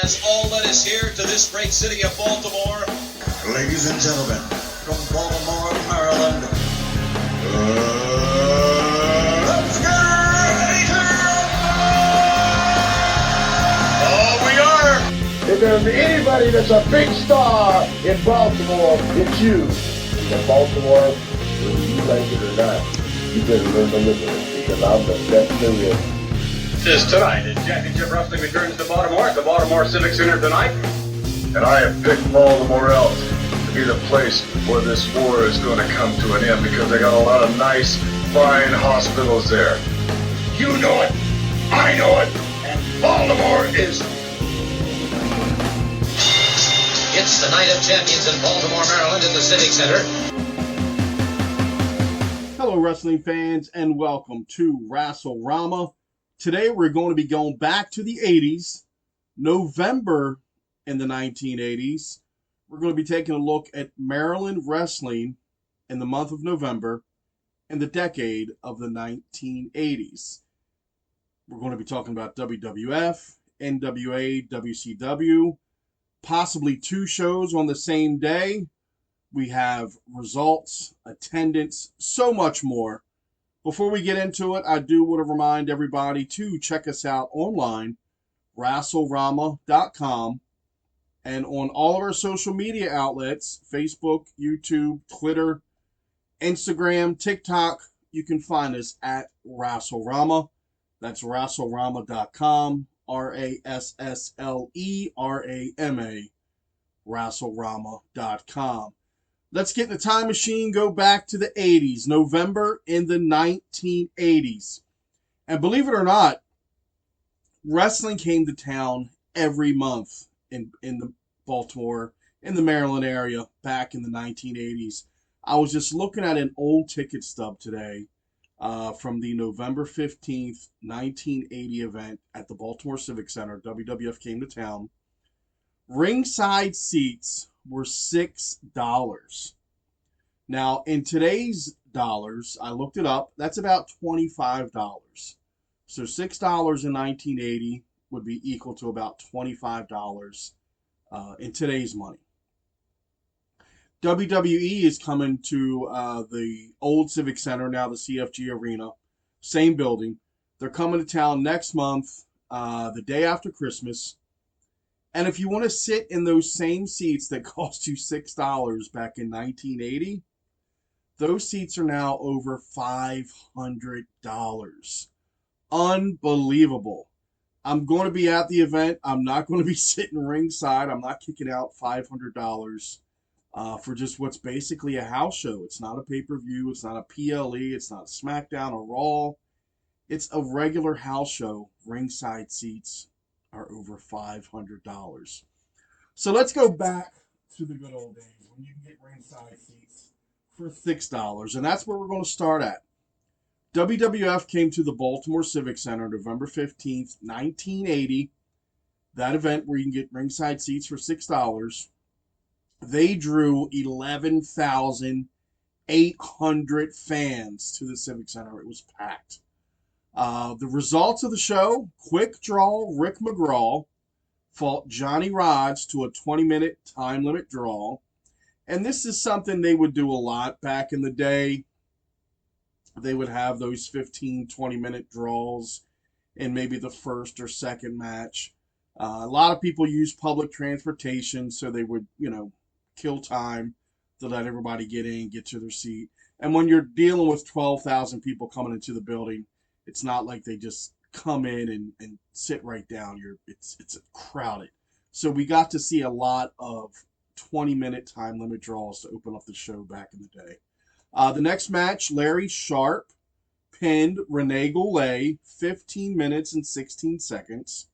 has all that is here to this great city of Baltimore. Ladies and gentlemen, from Baltimore, Maryland, let's get ready to rumble! Oh, we are! If there's anybody that's a big star in Baltimore, it's you. In Baltimore, whether you like it or not, you better learn to live with it, because I'm the best there is. This tonight is Championship Wrestling returns to Baltimore at the Baltimore Civic Center tonight. And I have picked Baltimore out to be the place where this war is going to come to an end, because they got a lot of nice, fine hospitals there. You know it, I know it, and Baltimore is... It's the night of champions in Baltimore, Maryland at the Civic Center. Hello, wrestling fans, and welcome to RassleRama. Today, we're going to be going back to the 80s, November in the 1980s. We're going to be taking a look at Maryland wrestling in the month of November in the decade of the 1980s. We're going to be talking about WWF, NWA, WCW, possibly two shows on the same day. We have results, attendance, so much more. Before we get into it, I do want to remind everybody to check us out online, RassleRama.com, and on all of our social media outlets, Facebook, YouTube, Twitter, Instagram, TikTok. You can find us at RassleRama. That's RassleRama.com, RassleRama, RassleRama.com. Let's get in the time machine, go back to the 80s, November in the 1980s. And believe it or not, wrestling came to town every month in the Baltimore, in the Maryland area back in the 1980s. I was just looking at an old ticket stub today from the November 15th, 1980 event at the Baltimore Civic Center. WWF came to town. Ringside seats were $6. Now, in today's dollars, I looked it up, that's about $25. So $6 in 1980 would be equal to about $25 in today's money. WWE is coming to the old Civic Center, now the CFG Arena, same building. They're coming to town next month, the day after Christmas. And if you want to sit in those same seats that cost you $6 back in 1980, those seats are now over $500. Unbelievable. I'm going to be at the event. I'm not going to be sitting ringside. I'm not kicking out $500 for just what's basically a house show. It's not a pay-per-view. It's not a PLE. It's not a SmackDown or Raw. It's a regular house show. Ringside seats are over $500. So let's go back to the good old days when you can get ringside seats for $6. And that's where we're going to start at. WWF came to the Baltimore Civic Center November 15th, 1980. That event where you can get ringside seats for $6. They drew 11,800 fans to the Civic Center. It was packed. The results of the show: quick draw, Rick McGraw fought Johnny Rodz to a 20-minute time limit draw. And this is something they would do a lot back in the day. They would have those 15, 20-minute draws in maybe the first or second match. A lot of people use public transportation, so they would, kill time to let everybody get in, get to their seat. And when you're dealing with 12,000 people coming into the building, it's not like they just come in and sit right down. It's crowded. So we got to see a lot of 20-minute time limit draws to open up the show back in the day. The next match, Larry Sharp pinned Rene Goulet, 15 minutes and 16 seconds.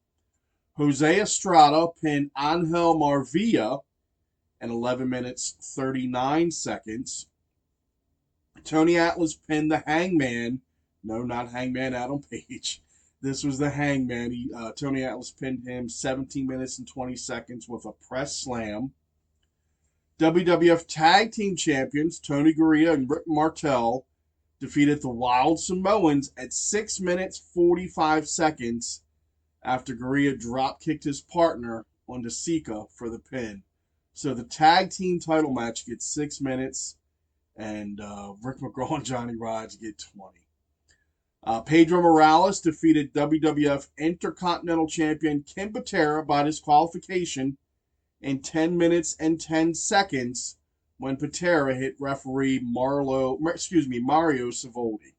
Jose Estrada pinned Angel Marvilla in 11 minutes, 39 seconds. Tony Atlas pinned the Hangman. No, not Hangman Adam Page. This was the Hangman. Tony Atlas pinned him 17 minutes and 20 seconds with a press slam. WWF Tag Team Champions Tony Gurria and Rick Martel defeated the Wild Samoans at 6 minutes 45 seconds after Gurria drop-kicked his partner on Sika for the pin. So the tag team title match gets 6 minutes, and Rick McGraw and Johnny Rodz get 20. Pedro Morales defeated WWF Intercontinental Champion Ken Patera by disqualification in 10 minutes and 10 seconds when Patera hit referee Mario Savoldi.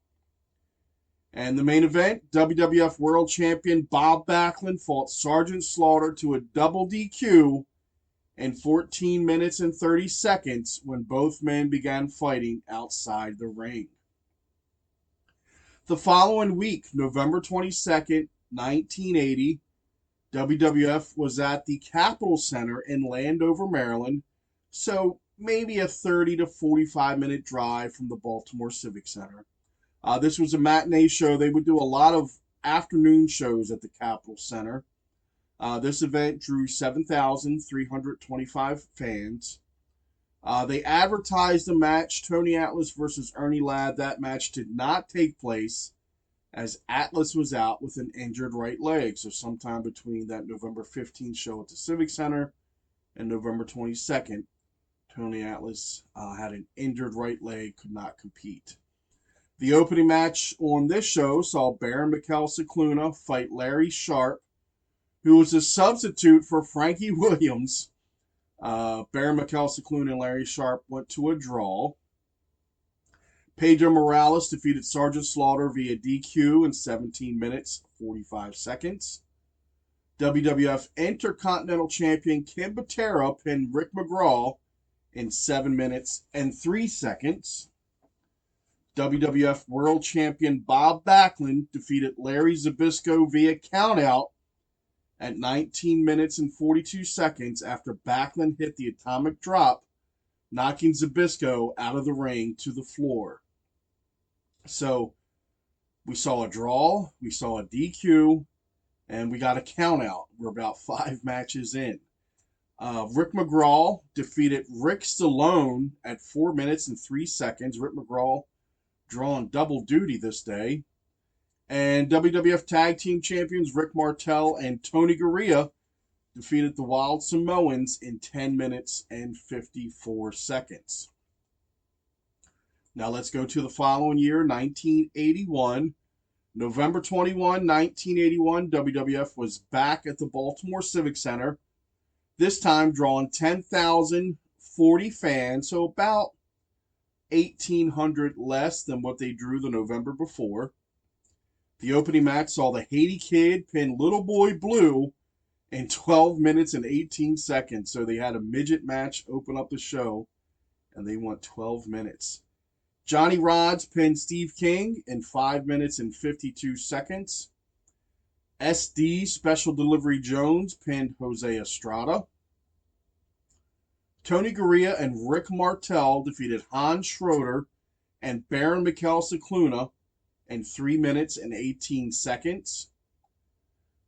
And the main event, WWF World Champion Bob Backlund fought Sergeant Slaughter to a double DQ in 14 minutes and 30 seconds when both men began fighting outside the ring. The following week, November 22nd, 1980, WWF was at the Capitol Center in Landover, Maryland, so maybe a 30 to 45 minute drive from the Baltimore Civic Center. This was a matinee show. They would do a lot of afternoon shows at the Capitol Center. This event drew 7,325 fans. They advertised the match, Tony Atlas versus Ernie Ladd. That match did not take place as Atlas was out with an injured right leg. So sometime between that November 15th show at the Civic Center and November 22nd, Tony Atlas had an injured right leg, could not compete. The opening match on this show saw Baron Mikel Cicluna fight Larry Sharp, who was a substitute for Frankie Williams. Baron Mikel Cicluna and Larry Sharp went to a draw. Pedro Morales defeated Sergeant Slaughter via DQ in 17 minutes, 45 seconds. WWF Intercontinental Champion Ken Patera pinned Rick McGraw in 7 minutes and 3 seconds. WWF World Champion Bob Backlund defeated Larry Zbyszko via countout at 19 minutes and 42 seconds after Backlund hit the atomic drop, knocking Zbyszko out of the ring to the floor. So we saw a draw, we saw a DQ, and we got a countout. We're about 5 matches in. Rick McGraw defeated Rick Stallone at 4 minutes and 3 seconds. Rick McGraw drawing double duty this day. And WWF Tag Team Champions Rick Martel and Tony Garea defeated the Wild Samoans in 10 minutes and 54 seconds. Now let's go to the following year, 1981. November 21, 1981, WWF was back at the Baltimore Civic Center, this time drawing 10,040 fans, so about 1,800 less than what they drew the November before. The opening match saw the Haiti Kid pin Little Boy Blue in 12 minutes and 18 seconds. So they had a midget match open up the show, and they went 12 minutes. Johnny Rodz pinned Steve King in 5 minutes and 52 seconds. SD Special Delivery Jones pinned Jose Estrada. Tony Garea and Rick Martel defeated Hans Schroeder and Baron Mikel Cicluna in 3 minutes and 18 seconds.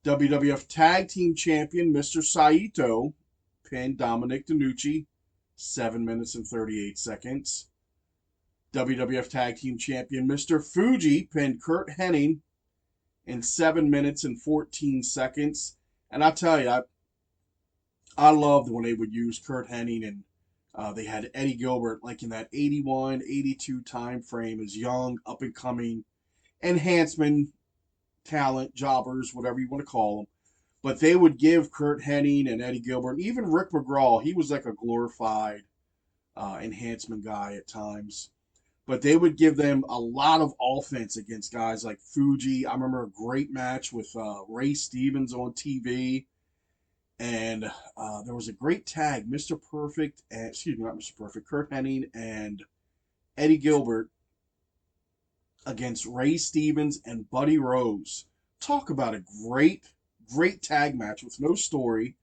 WWF Tag Team Champion Mr. Saito pinned Dominic DeNucci, 7 minutes and 38 seconds. WWF Tag Team Champion Mr. Fuji pinned Curt Hennig in 7 minutes and 14 seconds. And I tell you, I loved when they would use Curt Hennig, and they had Eddie Gilbert like in that 81, 82 time frame as young, up-and-coming enhancement talent, jobbers, whatever you want to call them. But they would give Curt Hennig and Eddie Gilbert, even Rick McGraw, he was like a glorified enhancement guy at times. But they would give them a lot of offense against guys like Fuji. I remember a great match with Ray Stevens on TV. And there was a great tag, Mr. Perfect, and, not Mr. Perfect, Curt Hennig and Eddie Gilbert against Ray Stevens and Buddy Rose. Talk about a great tag match with no story.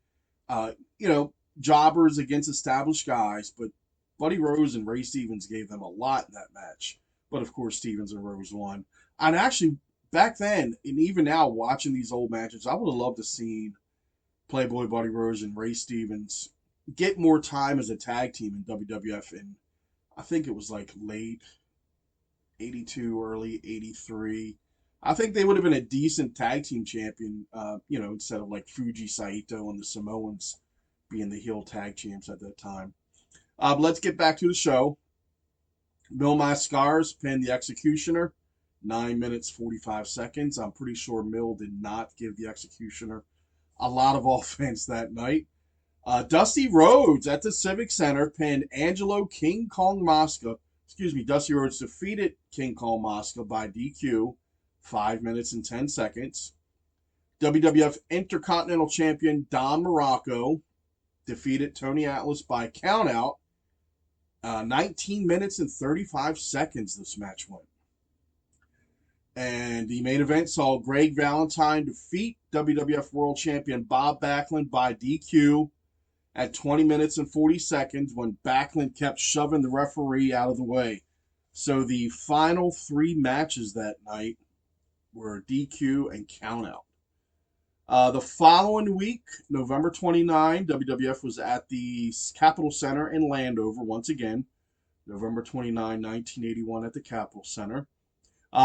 Jobbers against established guys, but Buddy Rose and Ray Stevens gave them a lot in that match. But, of course, Stevens and Rose won. And actually, back then, and even now, watching these old matches, I would have loved to see Playboy Buddy Rose and Ray Stevens get more time as a tag team in WWF. And I think it was like late 82, early 83. I think they would have been a decent tag team champion, instead of like Fuji Saito and the Samoans being the heel tag champs at that time. But let's get back to the show. Mil Mascars pinned the Executioner, 9 minutes 45 seconds. I'm pretty sure Mil did not give the Executioner a lot of offense that night. Dusty Rhodes at the Civic Center pinned Angelo King Kong Mosca. Dusty Rhodes defeated King Kong Mosca by DQ, 5 minutes and 10 seconds. WWF Intercontinental Champion Don Morocco defeated Tony Atlas by countout. 19 minutes and 35 seconds this match went. And the main event saw Greg Valentine defeat WWF World Champion Bob Backlund by DQ at 20 minutes and 40 seconds when Backlund kept shoving the referee out of the way. So the final 3 matches that night were DQ and countout. The following week, November 29, WWF was at the Capitol Center in Landover once again. November 29, 1981 at the Capitol Center.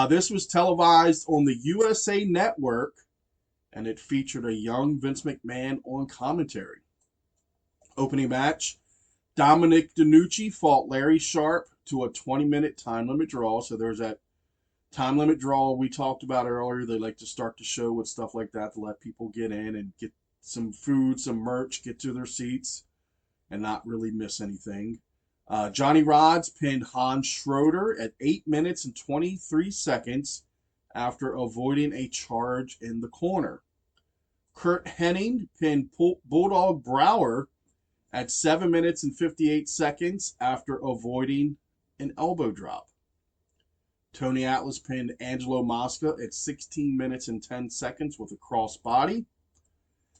This was televised on the USA Network, and it featured a young Vince McMahon on commentary. Opening match, Dominic DeNucci fought Larry Sharp to a 20-minute time limit draw. So there's that time limit draw we talked about earlier. They like to start the show with stuff like that to let people get in and get some food, some merch, get to their seats, and not really miss anything. Johnny Rodz pinned Hans Schroeder at 8 minutes and 23 seconds after avoiding a charge in the corner. Kurt Hennig pinned Bulldog Brower at 7 minutes and 58 seconds after avoiding an elbow drop. Tony Atlas pinned Angelo Mosca at 16 minutes and 10 seconds with a crossbody.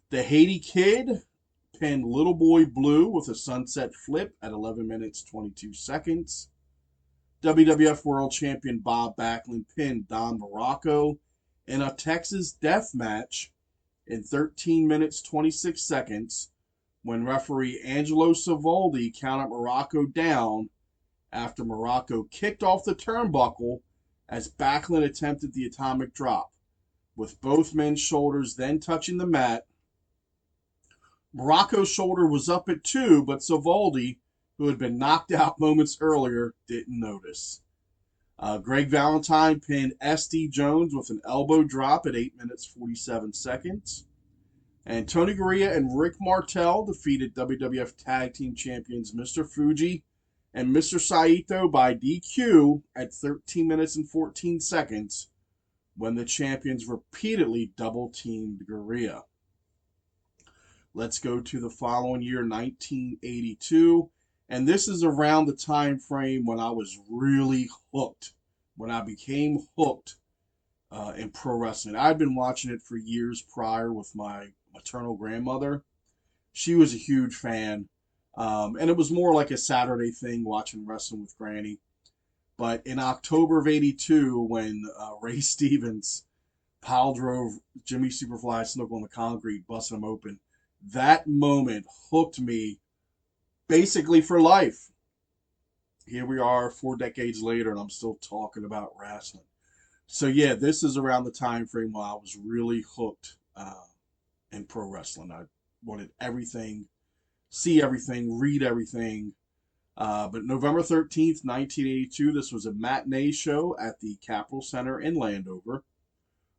The Haiti Kid pinned Little Boy Blue with a sunset flip at 11 minutes 22 seconds. WWF World Champion Bob Backlund pinned Don Morocco in a Texas death match in 13 minutes 26 seconds when referee Angelo Savoldi counted Morocco down after Morocco kicked off the turnbuckle as Backlund attempted the atomic drop, with both men's shoulders then touching the mat. Morocco's shoulder was up at 2, but Savoldi, who had been knocked out moments earlier, didn't notice. Greg Valentine pinned S.D. Jones with an elbow drop at 8 minutes 47 seconds. And Tony Garea and Rick Martel defeated WWF Tag Team Champions Mr. Fuji and Mr. Saito by DQ at 13 minutes and 14 seconds when the champions repeatedly double-teamed Garea. Let's go to the following year, 1982. And this is around the time frame when I was really hooked, when I became hooked in pro wrestling. I'd been watching it for years prior with my maternal grandmother. She was a huge fan. And it was more like a Saturday thing, watching wrestling with Granny. But in October of 82, when Ray Stevens pile drove Jimmy Superfly Snook on the concrete, busting him open, that moment hooked me basically for life. Here we are 4 decades later, and I'm still talking about wrestling. So yeah, this is around the time frame when I was really hooked in pro wrestling. I wanted everything, see everything, read everything. But November 13th, 1982, this was a matinee show at the Capitol Center in Landover.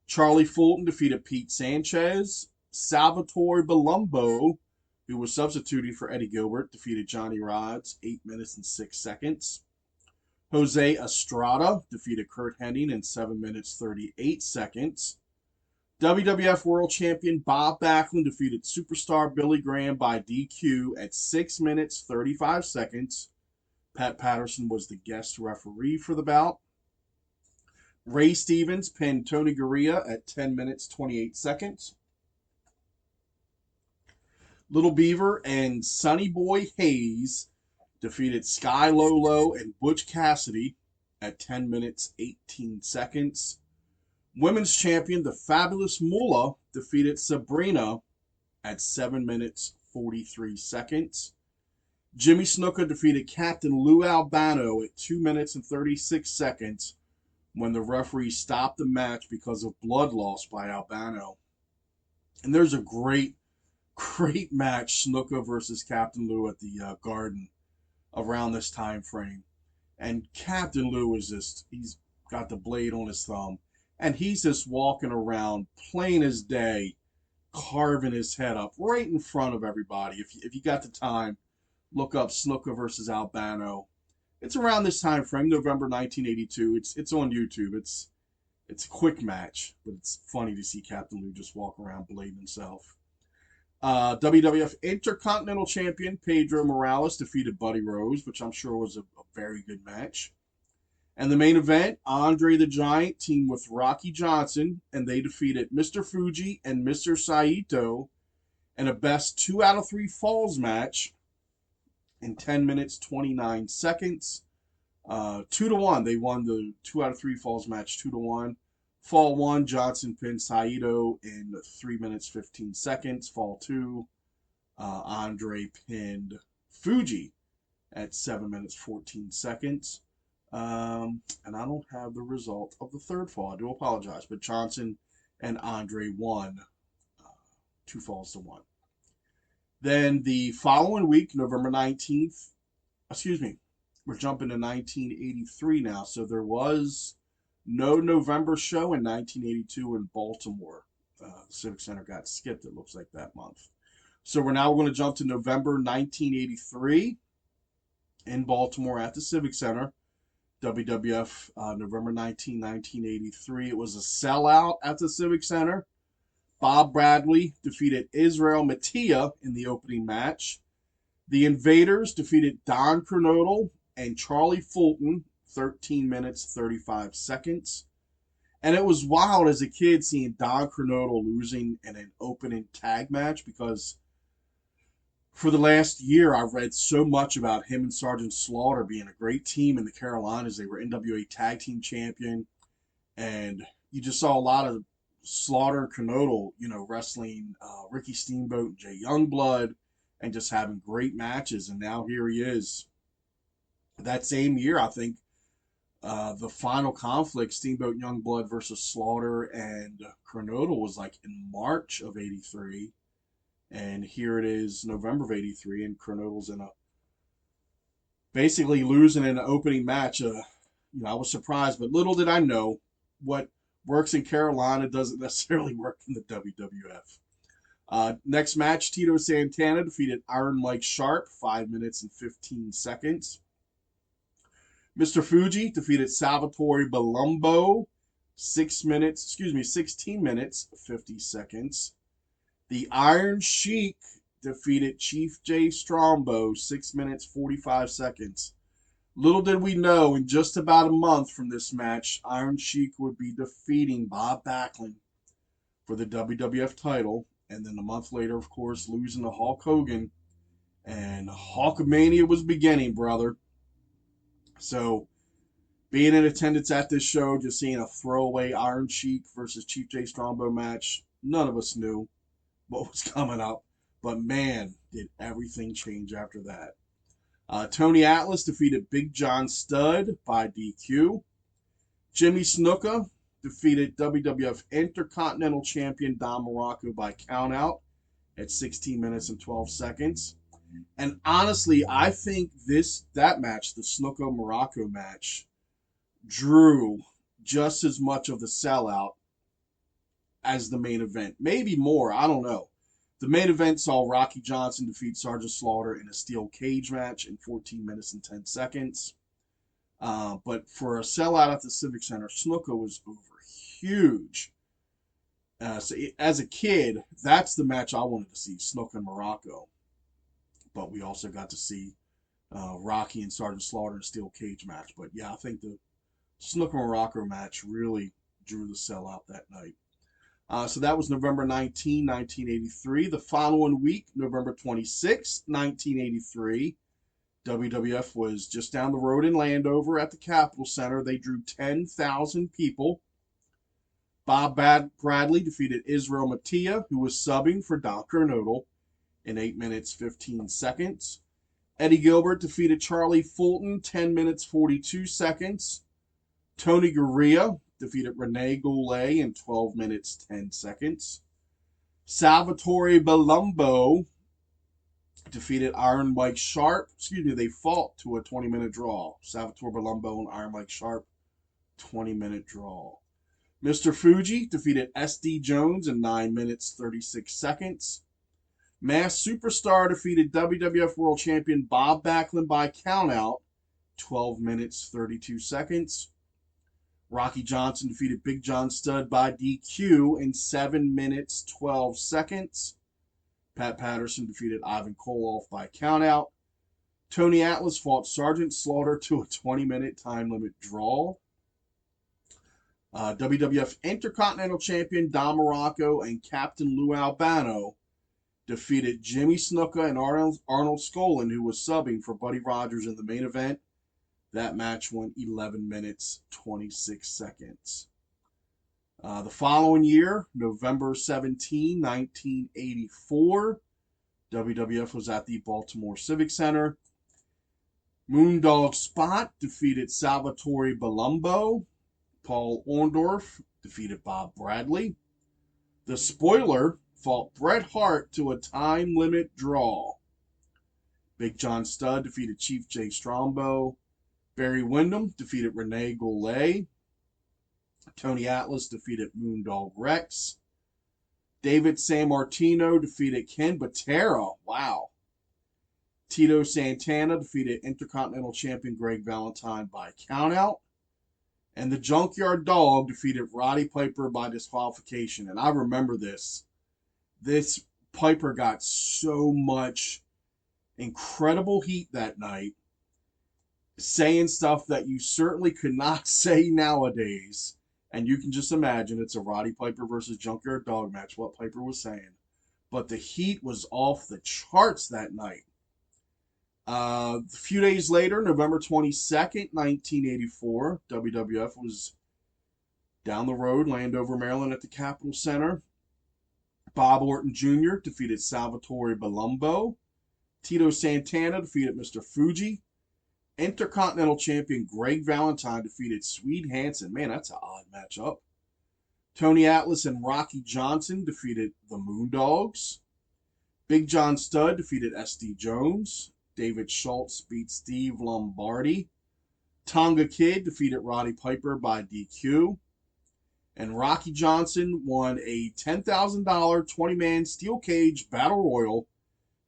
Charlie Fulton defeated Pete Sanchez. Salvatore Palumbo, who was substituting for Eddie Gilbert, defeated Johnny Rodz, 8 minutes and 6 seconds. Jose Estrada defeated Kurt Hennig in 7 minutes 38 seconds. WWF World Champion Bob Backlund defeated Superstar Billy Graham by DQ at 6 minutes 35 seconds. Pat Patterson was the guest referee for the bout. Ray Stevens pinned Tony Garea at 10 minutes 28 seconds. Little Beaver and Sonny Boy Hayes defeated Sky Lolo and Butch Cassidy at 10 minutes 18 seconds. Women's champion, the Fabulous Moolah, defeated Sabrina at 7 minutes 43 seconds. Jimmy Snuka defeated Captain Lou Albano at 2 minutes and 36 seconds when the referee stopped the match because of blood loss by Albano. And there's a great match, Snuka versus Captain Lou at the Garden around this time frame. And Captain Lou is he's got the blade on his thumb, and he's just walking around plain as day, carving his head up right in front of everybody. If you got the time, look up Snuka versus Albano. It's around this time frame, November 1982. It's on YouTube. It's a quick match, but it's funny to see Captain Lou just walk around blading himself. WWF Intercontinental Champion Pedro Morales defeated Buddy Rose, which I'm sure was a very good match. And the main event, Andre the Giant teamed with Rocky Johnson, and they defeated Mr. Fuji and Mr. Saito in a best 2 out of 3 falls match in 10 minutes, 29 seconds. 2-1. They won the 2 out of 3 falls match 2-1. Fall 1, Johnson pinned Saito in 3 minutes, 15 seconds. Fall 2, Andre pinned Fuji at 7 minutes, 14 seconds. And I don't have the result of the third fall. I do apologize. But Johnson and Andre won 2 falls to 1. Then the following week, November 19th, we're jumping to 1983 now. So there was no November show in 1982 in Baltimore. The Civic Center got skipped, it looks like, that month. So we're now going to jump to November 1983 in Baltimore at the Civic Center. WWF November 19, 1983. It was a sellout at the Civic Center. Bob Bradley defeated Israel Mattia in the opening match. The Invaders defeated Don Kernodle and Charlie Fulton, 13 minutes, 35 seconds. And it was wild as a kid seeing Don Kernodle losing in an opening tag match, because for the last year I've read so much about him and Sergeant Slaughter being a great team in the Carolinas. They were NWA Tag Team Champion, and you just saw a lot of Slaughter and Kernodle, wrestling Ricky Steamboat and Jay Youngblood and just having great matches. And now here he is. That same year, I think, the final conflict, Steamboat Youngblood versus Slaughter and Kernodle, was like in March of 83. And here it is, November of 83, and Kernodle's basically losing in an opening match. I was surprised, but little did I know what works in Carolina doesn't necessarily work in the WWF. Next match, Tito Santana defeated Iron Mike Sharp, 5 minutes and 15 seconds. Mr. Fuji defeated Salvatore Balumbo, 16 minutes, 50 seconds. The Iron Sheik defeated Chief J. Strombo, 6 minutes, 45 seconds. Little did we know, in just about a month from this match, Iron Sheik would be defeating Bob Backlund for the WWF title. And then a month later, of course, losing to Hulk Hogan. And Hulkamania was beginning, brother. So, being in attendance at this show, just seeing a throwaway Iron Sheik versus Chief J. Strombo match, none of us knew what was coming up. But man, did everything change after that. Tony Atlas defeated Big John Studd by DQ. Jimmy Snuka defeated WWF Intercontinental Champion Don Morocco by countout at 16 minutes and 12 seconds. And honestly, I think that match, the Snuka-Morocco match, drew just as much of the sellout as the main event. Maybe more, I don't know. The main event saw Rocky Johnson defeat Sergeant Slaughter in a steel cage match in 14 minutes and 10 seconds. But for a sellout at the Civic Center, Snuka was over huge. So as a kid, that's the match I wanted to see, Snuka and Morocco. But we also got to see Rocky and Sergeant Slaughter in a steel cage match. But yeah, I think the Snuka-Morocco match really drew the sellout that night. So that was November 19, 1983. The following week, November 26, 1983, WWF was just down the road in Landover at the Capitol Center. They drew 10,000 people. Bob Bradley defeated Israel Mattia, who was subbing for Don Kernodle, in 8 minutes, 15 seconds. Eddie Gilbert defeated Charlie Fulton, 10 minutes, 42 seconds. Tony Gurria defeated Rene Goulet in 12 minutes, 10 seconds. Salvatore Balumbo defeated Iron Mike Sharp. They fought to a 20-minute draw. Salvatore Balumbo and Iron Mike Sharp, 20-minute draw. Mr. Fuji defeated SD Jones in 9 minutes, 36 seconds. Masked Superstar defeated WWF World Champion Bob Backlund by countout, 12 minutes, 32 seconds. Rocky Johnson defeated Big John Studd by DQ in 7 minutes, 12 seconds. Pat Patterson defeated Ivan Koloff by countout. Tony Atlas fought Sergeant Slaughter to a 20-minute time limit draw. WWF Intercontinental Champion Don Morocco and Captain Lou Albano defeated Jimmy Snuka and Arnold Skolin, who was subbing for Buddy Rogers in the main event. That match went 11 minutes, 26 seconds. The following year, November 17, 1984, WWF was at the Baltimore Civic Center. Moondog Spot defeated Salvatore Balumbo. Paul Orndorff defeated Bob Bradley. The Spoiler fought Bret Hart to a time limit draw. Big John Studd defeated Chief Jay Strongbow. Barry Windham defeated Rene Goulet. Tony Atlas defeated Moondog Rex. David Sammartino defeated Ken Patera. Wow. Tito Santana defeated Intercontinental Champion Greg Valentine by countout. And the Junkyard Dog defeated Roddy Piper by disqualification. And I remember this. This Piper got so much incredible heat that night, saying stuff that you certainly could not say nowadays. And you can just imagine it's a Roddy Piper versus Junkyard Dog match, what Piper was saying. But the heat was off the charts that night. A few days later, November 22nd, 1984, WWF was down the road, Landover, Maryland, at the Capitol Center. Bob Orton Jr. defeated Salvatore Balumbo. Tito Santana defeated Mr. Fuji. Intercontinental Champion Greg Valentine defeated Swede Hansen. Man, that's an odd matchup. Tony Atlas and Rocky Johnson defeated the Moondogs. Big John Studd defeated SD Jones. David Schultz beat Steve Lombardi. Tonga Kid defeated Roddy Piper by DQ. And Rocky Johnson won a $10,000 20-man steel cage battle royal.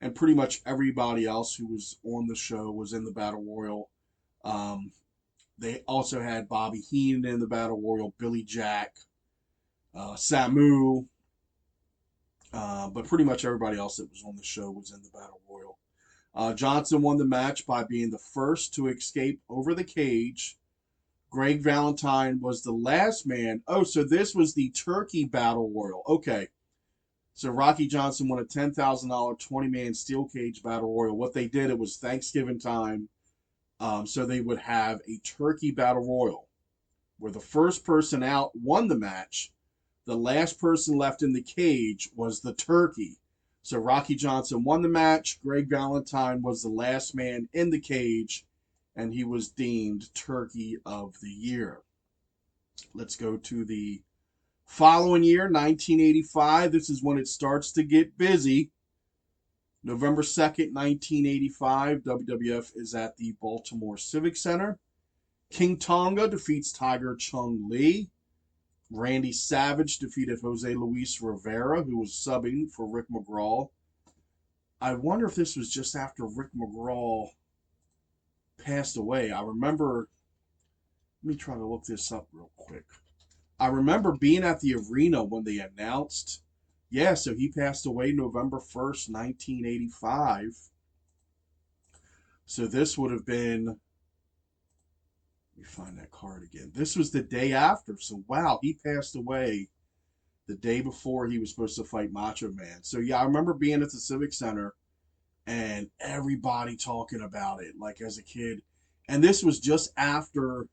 And pretty much everybody else who was on the show was in the battle royal. They also had Bobby Heenan in the battle royal, Billy Jack, Samu. But pretty much everybody else that was on the show was in the battle royal. Johnson won the match by being the first to escape over the cage. Greg Valentine was the last man. Oh, so this was the Turkey Battle Royal. Okay. So Rocky Johnson won a $10,000 20-man steel cage battle royal. What they did, it was Thanksgiving time. So they would have a Turkey Battle Royal where the first person out won the match. The last person left in the cage was the turkey. So Rocky Johnson won the match. Greg Valentine was the last man in the cage, and he was deemed Turkey of the Year. Let's go to the following year, 1985. This is when it starts to get busy. November 2nd, 1985, WWF is at the Baltimore Civic Center. King Tonga defeats Tiger Chung Lee. Randy Savage defeated Jose Luis Rivera, who was subbing for Rick McGraw. I wonder if this was just after Rick McGraw passed away. I remember, let me try to look this up real quick. I remember being at the arena when they announced, so he passed away November 1st, 1985. So this would have been, let me find that card again. This was the day after. So, wow, he passed away the day before he was supposed to fight Macho Man. So, I remember being at the Civic Center and everybody talking about it, like as a kid. And this was just after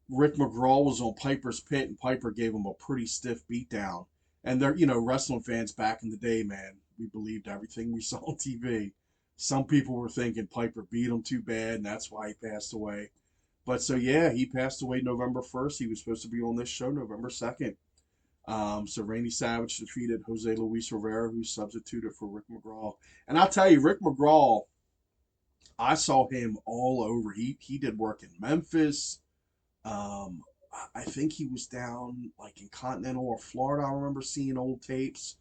Rick McGraw was on Piper's Pit, and Piper gave him a pretty stiff beatdown. And they're, wrestling fans back in the day, man, we believed everything we saw on TV. Some people were thinking Piper beat him too bad, and that's why he passed away. But so, yeah, he passed away November 1st. He was supposed to be on this show November 2nd. So Randy Savage defeated Jose Luis Rivera, who substituted for Rick McGraw. And I'll tell you, Rick McGraw, I saw him all over. He did work in Memphis. I think he was down like in Continental or Florida. I remember seeing old tapes.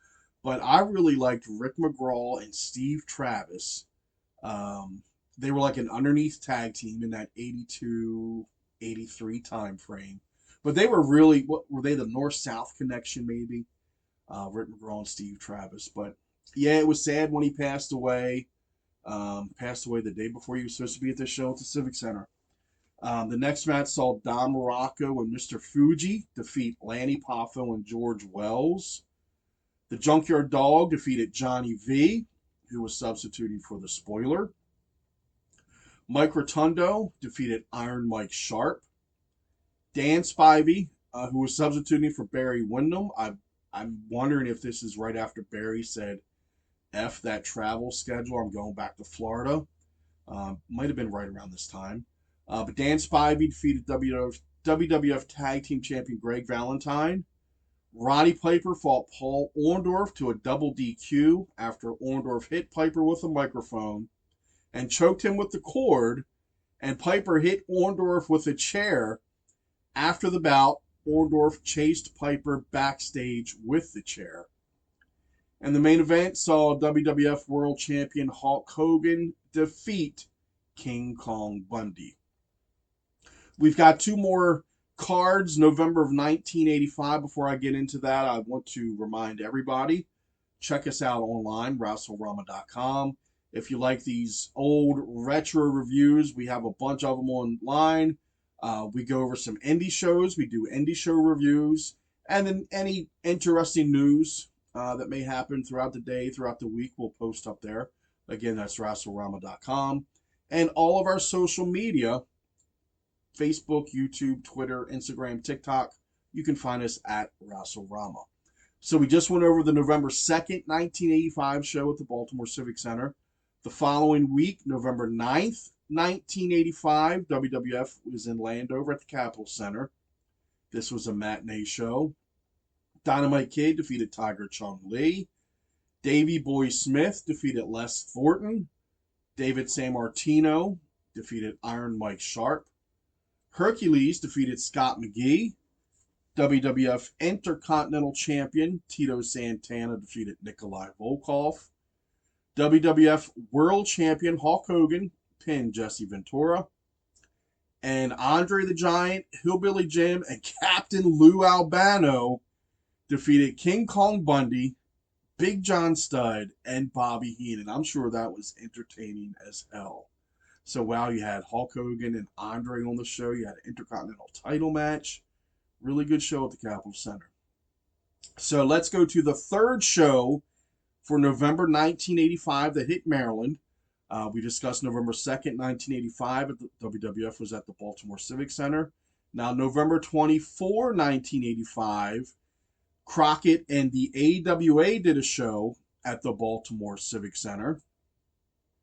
But I really liked Rick McGraw and Steve Travis. They were like an underneath tag team in that 82, 83 time frame. But they were really, what were they, the North-South connection maybe? Rick McGraw and Steve Travis. But yeah, it was sad when he passed away. Passed away the day before he was supposed to be at the show at the Civic Center. The next match saw Don Morocco and Mr. Fuji defeat Lanny Poffo and George Wells. The Junkyard Dog defeated Johnny V, who was substituting for the Spoiler. Mike Rotundo defeated Iron Mike Sharp. Dan Spivey, who was substituting for Barry Windham. I'm wondering if this is right after Barry said, F that travel schedule, I'm going back to Florida. Might have been right around this time. But Dan Spivey defeated WWF Tag Team Champion Greg Valentine. Roddy Piper fought Paul Orndorff to a double DQ after Orndorff hit Piper with a microphone and choked him with the cord, and Piper hit Orndorff with a chair. After the bout, Orndorff chased Piper backstage with the chair. And the main event saw WWF World Champion Hulk Hogan defeat King Kong Bundy. We've got two more cards, November of 1985. Before I get into that, I want to remind everybody, check us out online, RassleRama.com. If you like these old retro reviews, we have a bunch of them online. We go over some indie shows. We do indie show reviews. And then any interesting news that may happen throughout the day, throughout the week, we'll post up there. Again, that's RassleRama.com. And all of our social media, Facebook, YouTube, Twitter, Instagram, TikTok, you can find us at RassleRama. So we just went over the November 2nd, 1985 show at the Baltimore Civic Center. The following week, November 9th, 1985, WWF was in Landover at the Capitol Center. This was a matinee show. Dynamite Kid defeated Tiger Chung Lee. Davey Boy Smith defeated Les Thornton. David Sammartino defeated Iron Mike Sharp. Hercules defeated Scott McGee. WWF Intercontinental Champion Tito Santana defeated Nikolai Volkov. WWF World Champion Hulk Hogan pinned Jesse Ventura. And Andre the Giant, Hillbilly Jim, and Captain Lou Albano defeated King Kong Bundy, Big John Studd, and Bobby Heenan. I'm sure that was entertaining as hell. So, wow, you had Hulk Hogan and Andre on the show. You had an Intercontinental title match. Really good show at the Capitol Center. So, let's go to the third show for November 1985 that hit Maryland. We discussed November 2nd, 1985. WWF was at the Baltimore Civic Center. Now, November 24, 1985, Crockett and the AWA did a show at the Baltimore Civic Center.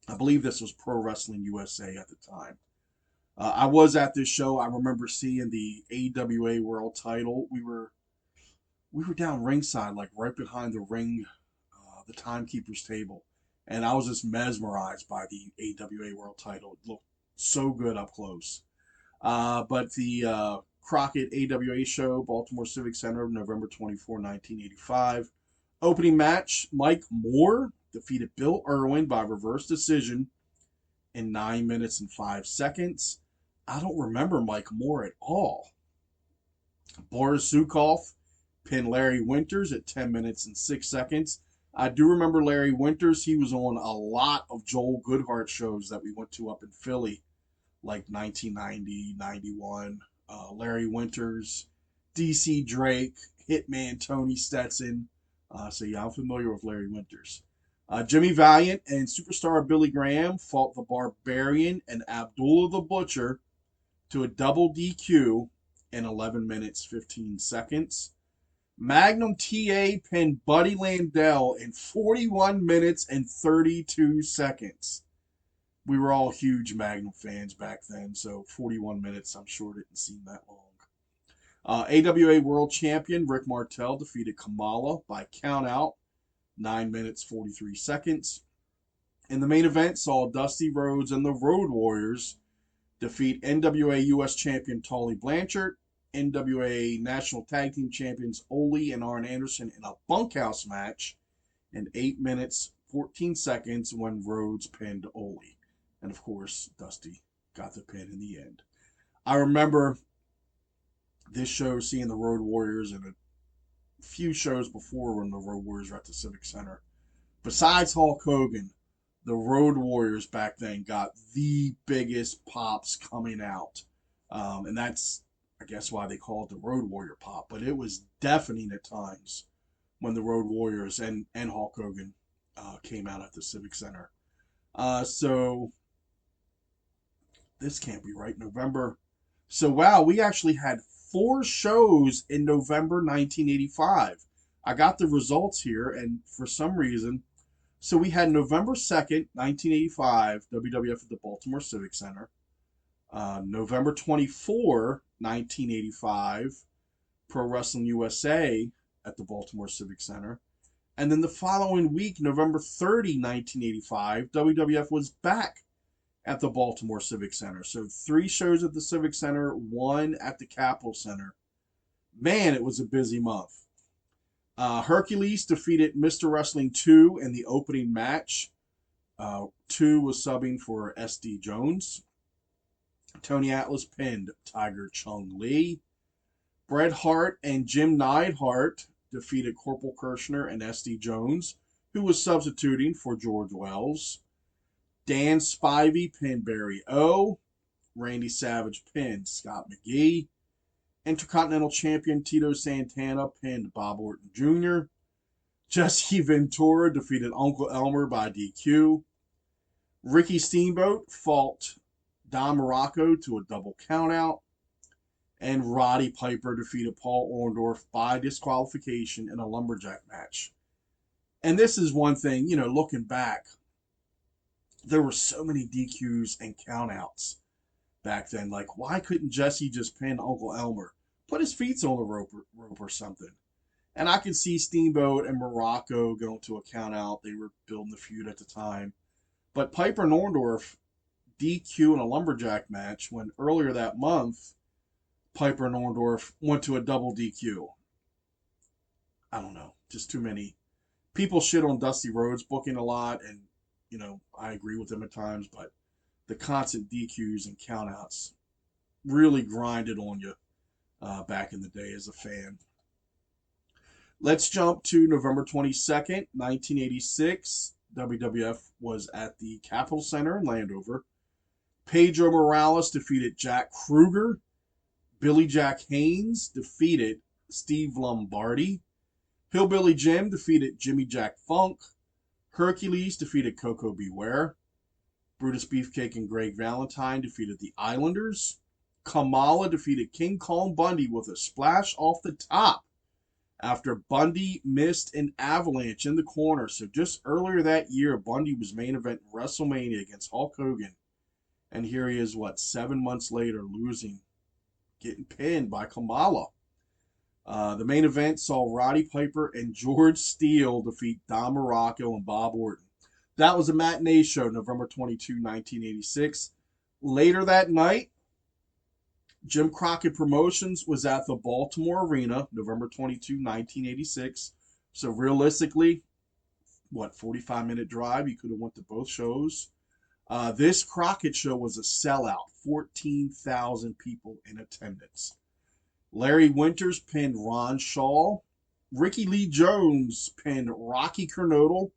I believe this was Pro Wrestling USA at the time. I was at this show. I remember seeing the AWA World Title. We were down ringside, like right behind the ring, the timekeeper's table, and I was just mesmerized by the AWA World Title. It looked so good up close. But the Crockett AWA show, Baltimore Civic Center, November 24, 1985. Opening match, Mike Moore defeated Bill Irwin by reverse decision in 9 minutes and 5 seconds. I don't remember Mike Moore at all. Boris Zukov pinned Larry Winters at 10 minutes and 6 seconds. I do remember Larry Winters. He was on a lot of Joel Goodhart shows that we went to up in Philly, like 1990, 91. Larry Winters, DC Drake, Hitman Tony Stetson. So yeah, I'm familiar with Larry Winters. Jimmy Valiant and Superstar Billy Graham fought the Barbarian and Abdullah the Butcher to a double DQ in 11 minutes, 15 seconds. Magnum TA pinned Buddy Landell in 41 minutes and 32 seconds. we were all huge Magnum fans back then, so 41 minutes, I'm sure, didn't seem that long. AWA World Champion Rick Martel defeated Kamala by countout, 9 minutes, 43 seconds. And the main event saw Dusty Rhodes and the Road Warriors defeat NWA US Champion Tully Blanchard, NWA National Tag Team Champions Ole and Arn Anderson in a bunkhouse match in 8 minutes, 14 seconds when Rhodes pinned Ole. And of course, Dusty got the pin in the end. I remember this show seeing the Road Warriors and a few shows before when the Road Warriors were at the Civic Center. Besides Hulk Hogan, the Road Warriors back then got the biggest pops coming out. And that's, I guess, why they call it the Road Warrior pop. But it was deafening at times when the Road Warriors and Hulk Hogan came out at the Civic Center. So this can't be right. November. So, wow, we actually had 4 shows in November 1985. I got the results here, and for some reason, so we had November 2nd, 1985, WWF at the Baltimore Civic Center. November 24, 1985, Pro Wrestling USA at the Baltimore Civic Center. And then the following week, November 30, 1985, WWF was back at the Baltimore Civic Center. So 3 shows at the Civic Center, 1 at the Capitol Center. Man, it was a busy month. Hercules defeated Mr. Wrestling 2 in the opening match. 2 was subbing for SD Jones. Tony Atlas pinned Tiger Chung Lee. Bret Hart and Jim Neidhart defeated Corporal Kirshner and SD Jones, who was substituting for George Wells. Dan Spivey pinned Barry O. Randy Savage pinned Scott McGee. Intercontinental Champion Tito Santana pinned Bob Orton Jr. Jesse Ventura defeated Uncle Elmer by DQ. Ricky Steamboat fought Don Morocco to a double countout. And Roddy Piper defeated Paul Orndorff by disqualification in a lumberjack match. And this is one thing, looking back, there were so many DQs and countouts back then. Like, why couldn't Jesse just pin Uncle Elmer? Put his feet on the rope or something. And I could see Steamboat and Morocco going to a countout. They were building the feud at the time. But Piper and Orndorff DQ in a lumberjack match when earlier that month, Piper and Orndorff went to a double DQ. I don't know. Just too many. People shit on Dusty Rhodes booking a lot, and, I agree with them at times, but the constant DQs and countouts really grinded on you back in the day as a fan. Let's jump to November 22nd, 1986. WWF was at the Capitol Center in Landover. Pedro Morales defeated Jack Kruger. Billy Jack Haynes defeated Steve Lombardi. Hillbilly Jim defeated Jimmy Jack Funk. Hercules defeated Coco Beware. Brutus Beefcake and Greg Valentine defeated the Islanders. Kamala defeated King Kong Bundy with a splash off the top after Bundy missed an avalanche in the corner. So just earlier that year, Bundy was main event in WrestleMania against Hulk Hogan. And here he is, 7 months later, losing, getting pinned by Kamala. The main event saw Roddy Piper and George Steele defeat Don Morocco and Bob Orton. That was a matinee show, November 22, 1986. Later that night, Jim Crockett Promotions was at the Baltimore Arena, November 22, 1986. So realistically, 45-minute drive? You could have went to both shows. This Crockett show was a sellout, 14,000 people in attendance. Larry Winters pinned Ron Shaw. Ricky Lee Jones pinned Rocky Kernodle.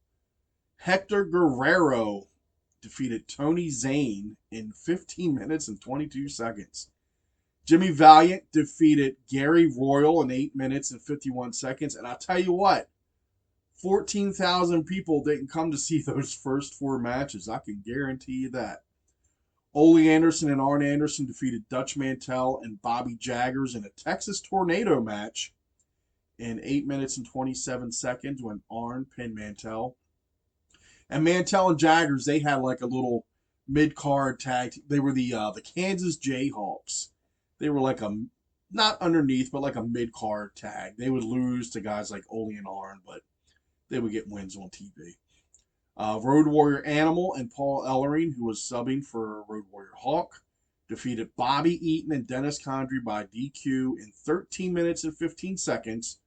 Hector Guerrero defeated Tony Zane in 15 minutes and 22 seconds. Jimmy Valiant defeated Gary Royal in 8 minutes and 51 seconds. And I'll tell you what, 14,000 people didn't come to see those first 4 matches. I can guarantee you that. Ole Anderson and Arn Anderson defeated Dutch Mantell and Bobby Jaggers in a Texas Tornado match in 8 minutes and 27 seconds when Arn pinned Mantell. And Mantell and Jaggers, they had like a little mid-card tag. They were the Kansas Jayhawks. They were like not underneath, but like a mid-card tag. They would lose to guys like Ole and Arn, but they would get wins on TV. Road Warrior Animal and Paul Ellering, who was subbing for Road Warrior Hawk, defeated Bobby Eaton and Dennis Condrey by DQ in 13 minutes and 15 seconds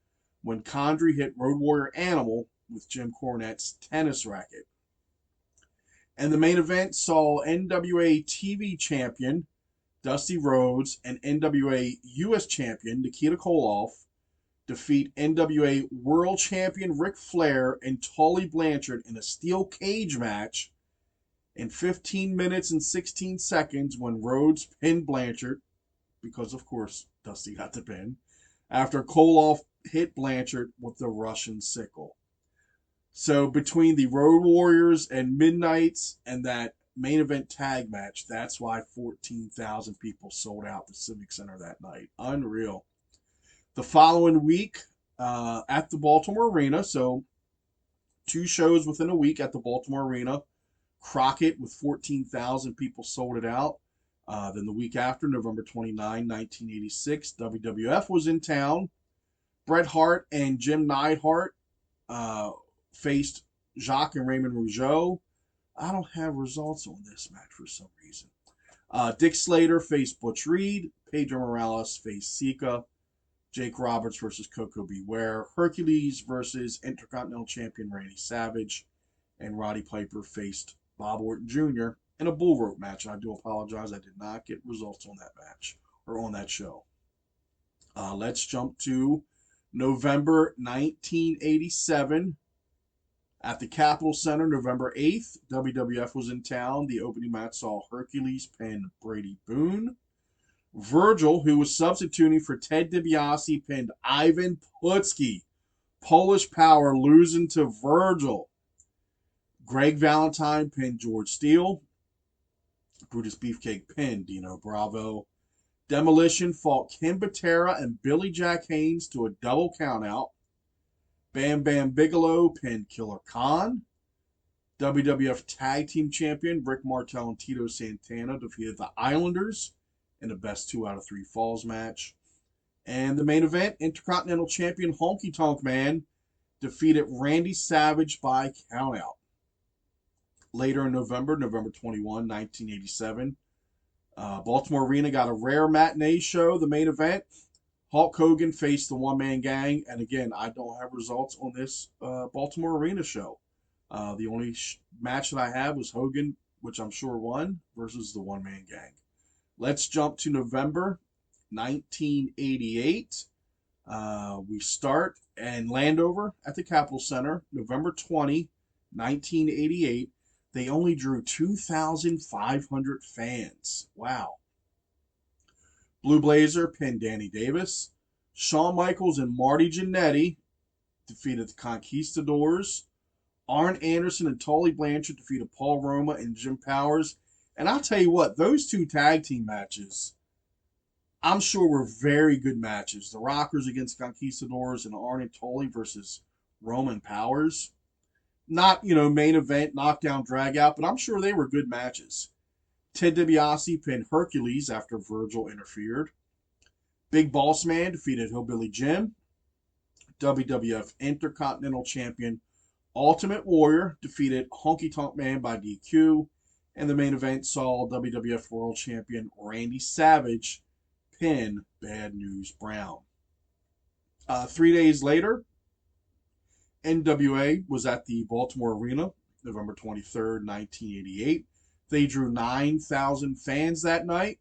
when Condrey hit Road Warrior Animal with Jim Cornette's tennis racket. And the main event saw NWA TV champion Dusty Rhodes and NWA US champion Nikita Koloff defeat NWA World Champion Ric Flair and Tully Blanchard in a steel cage match in 15 minutes and 16 seconds when Rhodes pinned Blanchard, because of course Dusty got the pin, after Koloff hit Blanchard with the Russian sickle. So between the Road Warriors and Midnights and that main event tag match, that's why 14,000 people sold out the Civic Center that night. Unreal. The following week at the Baltimore Arena, so 2 shows within a week at the Baltimore Arena. Crockett with 14,000 people sold it out. Then the week after, November 29, 1986, WWF was in town. Bret Hart and Jim Neidhart faced Jacques and Raymond Rougeau. I don't have results on this match for some reason. Dick Slater faced Butch Reed. Pedro Morales faced Sika. Jake Roberts versus Coco Beware. Hercules versus Intercontinental Champion Randy Savage. And Roddy Piper faced Bob Orton Jr. in a bull rope match. I do apologize. I did not get results on that match or on that show. Let's jump to November 1987. At the Capitol Center, November 8th, WWF was in town. The opening match saw Hercules pin Brady Boone. Virgil, who was substituting for Ted DiBiase, pinned Ivan Putski. Polish Power losing to Virgil. Greg Valentine pinned George Steele. Brutus Beefcake pinned Dino Bravo. Demolition fought Ken Patera and Billy Jack Haynes to a double countout. Bam Bam Bigelow pinned Killer Khan. WWF Tag Team Champion Rick Martel and Tito Santana defeated the Islanders in a best 2 out of 3 falls match. And the main event, Intercontinental Champion Honky Tonk Man defeated Randy Savage by countout. Later in November 21, 1987, Baltimore Arena got a rare matinee show. The main event, Hulk Hogan faced the One Man Gang. And again, I don't have results on this Baltimore Arena show. The only match that I have was Hogan, which I'm sure won, versus the One Man Gang. Let's jump to November 1988. We start in Landover at the Capitol Center, November 20, 1988. They only drew 2,500 fans. Wow. Blue Blazer pinned Danny Davis. Shawn Michaels and Marty Jannetty defeated the Conquistadors. Arn Anderson and Tully Blanchard defeated Paul Roma and Jim Powers. And I'll tell you what, those 2 tag team matches, I'm sure were very good matches. The Rockers against Conquistadors and Arn and Tully versus Roma and Powers. Not, main event, knockdown, drag out, but I'm sure they were good matches. Ted DiBiase pinned Hercules after Virgil interfered. Big Boss Man defeated Hillbilly Jim. WWF Intercontinental Champion Ultimate Warrior defeated Honky Tonk Man by DQ. And the main event saw WWF World Champion Randy Savage pin Bad News Brown. 3 days later, NWA was at the Baltimore Arena, November 23rd, 1988. They drew 9,000 fans that night.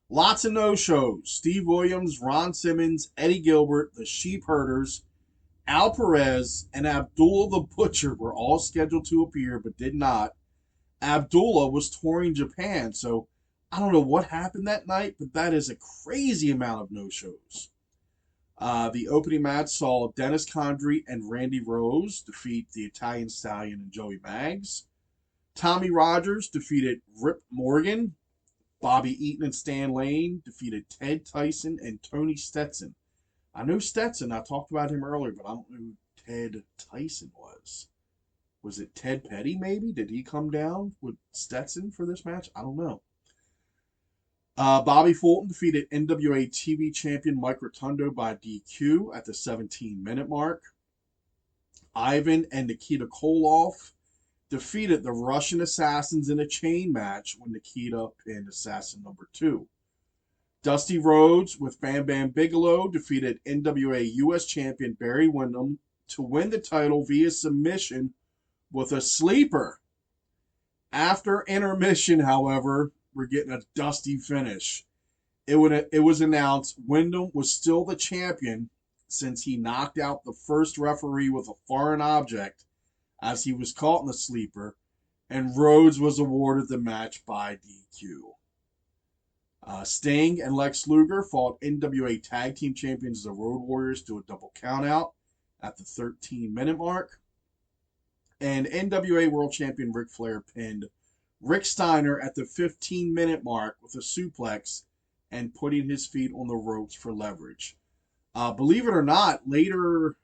Lots of no-shows. Steve Williams, Ron Simmons, Eddie Gilbert, the Sheep Herders, Al Perez, and Abdullah the Butcher were all scheduled to appear but did not. Abdullah was touring Japan, so I don't know what happened that night, but that is a crazy amount of no-shows. The opening match saw Dennis Condrey and Randy Rose defeat the Italian Stallion and Joey Maggs. Tommy Rogers defeated Rip Morgan. Bobby Eaton and Stan Lane defeated Ted Tyson and Tony Stetson. I know Stetson, I talked about him earlier, but I don't know who Ted Tyson was. Was it Ted Petty, maybe? Did he come down with Stetson for this match? I don't know. Bobby Fulton defeated NWA TV champion Mike Rotundo by DQ at the 17-minute mark. Ivan and Nikita Koloff defeated the Russian Assassins in a chain match when Nikita pinned Assassin number 2. Dusty Rhodes with Bam Bam Bigelow defeated NWA US champion Barry Windham to win the title via submission with a sleeper. After intermission, however, we're getting a dusty finish. It was announced Windham was still the champion since he knocked out the first referee with a foreign object as he was caught in the sleeper, and Rhodes was awarded the match by DQ. Sting and Lex Luger fought NWA Tag Team Champions the Road Warriors to a double countout at the 13-minute mark. And NWA World Champion Ric Flair pinned Rick Steiner at the 15-minute mark with a suplex and putting his feet on the ropes for leverage. Believe it or not, later,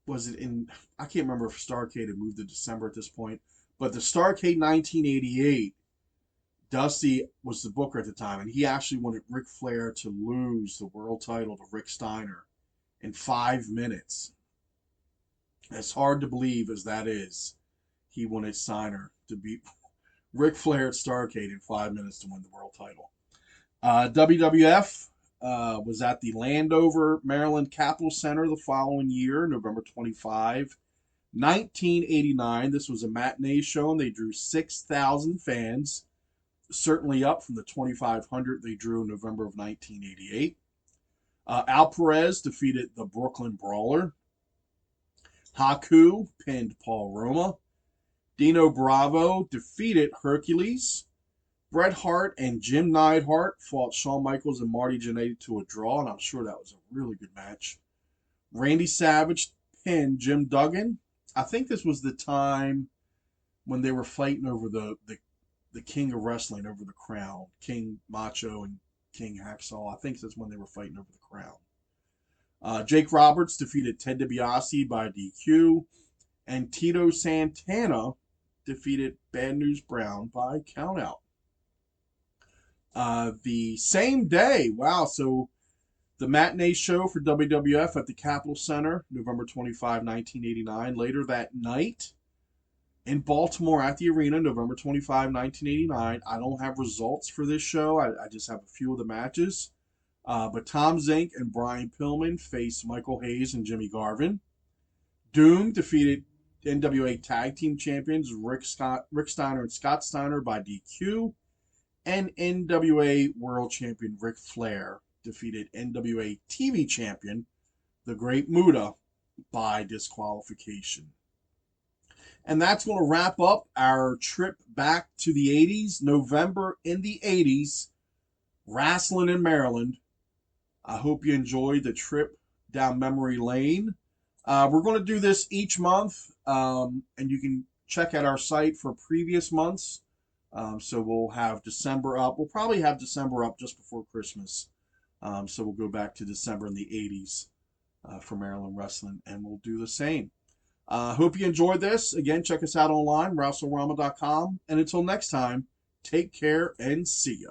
was it in, I can't remember if Starrcade had moved to December at this point, but the Starrcade 1988, Dusty was the booker at the time, and he actually wanted Ric Flair to lose the world title to Rick Steiner in 5 minutes. As hard to believe as that is, he wanted Steiner to beat Ric Flair at Starrcade in 5 minutes to win the world title. WWF was at the Landover, Maryland Capitol Center the following year, November 25, 1989. This was a matinee show, and they drew 6,000 fans, certainly up from the 2,500 they drew in November of 1988. Al Perez defeated the Brooklyn Brawler. Haku pinned Paul Roma. Dino Bravo defeated Hercules. Bret Hart and Jim Neidhart fought Shawn Michaels and Marty Jannetty to a draw, and I'm sure that was a really good match. Randy Savage pinned Jim Duggan. I think this was the time when they were fighting over the king of wrestling, over the crown. King Macho and King Hacksaw. I think that's when they were fighting over the crown. Jake Roberts defeated Ted DiBiase by DQ, and Tito Santana defeated Bad News Brown by countout. The same day, wow, so the matinee show for WWF at the Capitol Center, November 25, 1989. Later that night, in Baltimore at the arena, November 25, 1989. I don't have results for this show. I just have a few of the matches. But Tom Zink and Brian Pillman faced Michael Hayes and Jimmy Garvin. Doom defeated NWA Tag Team Champions Rick Steiner and Scott Steiner by DQ. And NWA World Champion Ric Flair defeated NWA TV Champion, the Great Muta, by disqualification. And that's going to wrap up our trip back to the 80s, November in the 80s, wrestling in Maryland. I hope you enjoyed the trip down memory lane. We're going to do this each month, and you can check out our site for previous months. So we'll have December up. We'll probably have December up just before Christmas. So we'll go back to December in the 80s for Maryland wrestling, and we'll do the same. Hope you enjoyed this. Again, check us out online, RassleRama.com. And until next time, take care and see ya.